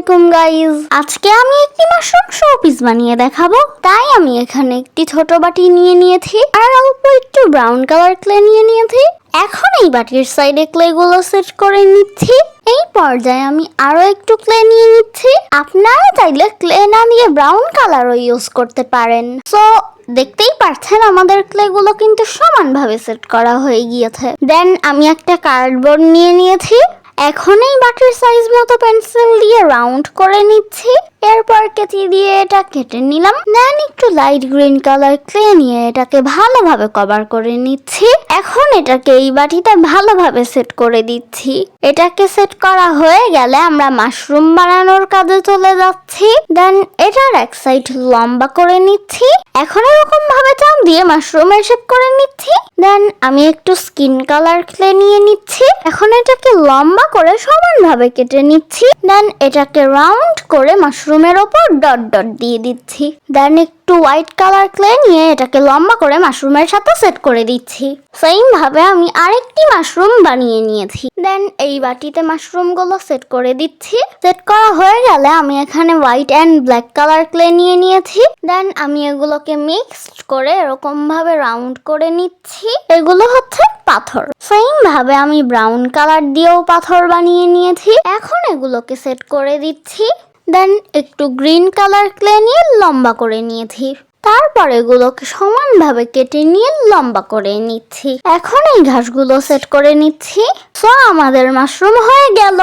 আলাইকুম গাইজ, আজকে আমি একটি মাশরুম শোপিস বানিয়ে দেখাবো। তাই আমি এখানে একটি ছোট বাটি নিয়ে নিয়েছি আর অল্প একটু ব্রাউন কালার ক্লে নিয়ে নিয়েছি। এখন এই বাটির সাইডে ক্লে গুলো সেট করে নিচ্ছি। এই পর্যায়ে আমি আরো একটু ক্লে নিয়ে নিচ্ছি। আপনারা চাইলে ক্লে না নিয়ে ব্রাউন কালারও ইউজ করতে পারেন। সো দেখতেই পাচ্ছেন আমাদের ক্লে গুলো কিন্তু সমানভাবে সেট করা হয়ে গিয়েছে। দেন আমি একটা কার্ডবোর্ড নিয়ে নিয়েছি। এখন এই বাটির সাইজ মতো পেন্সিল দিয়ে রাউন্ড করে নিচ্ছি। এরপর কেচি দিয়ে এটা কেটে নিলাম। দেন একটু লাইট গ্রিন কালার ক্লে নিয়ে এটাকে ভালোভাবে কভার করে নিচ্ছি। এখন এটাকে এই বাটিতে ভালোভাবে সেট করে দিচ্ছি। এটাকে সেট করা হয়ে গেলে আমরা মাশরুম বানানোর কাজে চলে যাচ্ছি। দেন এটার এক সাইড লম্বা করে নিচ্ছি। এখন এরকম ভাবে চাপ দিয়ে মাশরুমের শেপ করে নিচ্ছি। দেন আমি একটু স্কিন কালার ক্লে নিয়ে নিচ্ছি। এখন এটাকে লম্বা করে সমানভাবে কেটে নিচ্ছি। দেন এটাকে রাউন্ড করে মাশরুমের ওপর ডট ডট দিয়ে দিচ্ছি। দেন একটু হোয়াইট কালার ক্লে নিয়ে এটাকে লম্বা করে মাশরুমের সাথে সেট করে দিচ্ছি। সেম ভাবে আমি আরেকটি মাশরুম বানিয়ে নিয়েছি। দেন এই বাটিতে মাশরুম গুলো সেট করে দিচ্ছি। সেট করা হয়ে গেলে আমি এখানে white and black colour clay নিয়ে নিয়েছি। দেন আমি এগুলোকে মিক্সড করে এরকম ভাবে রাউন্ড করে নিচ্ছি। এগুলো হচ্ছে পাথর। সেম ভাবে আমি ব্রাউন কালার দিয়েও পাথর বানিয়ে নিয়েছি। এখন এগুলোকে সেট করে দিচ্ছি। দেন একটু গ্রিন কালার ক্লে নিয়ে লম্বা করে নিয়েছি। তারপর এগুলোকে সমানভাবে কেটে নিয়ে লম্বা করে নিচ্ছি। এখন এই ঘাসগুলো সেট করে নিচ্ছি। সো আমাদের মাশরুম হয়ে গেল।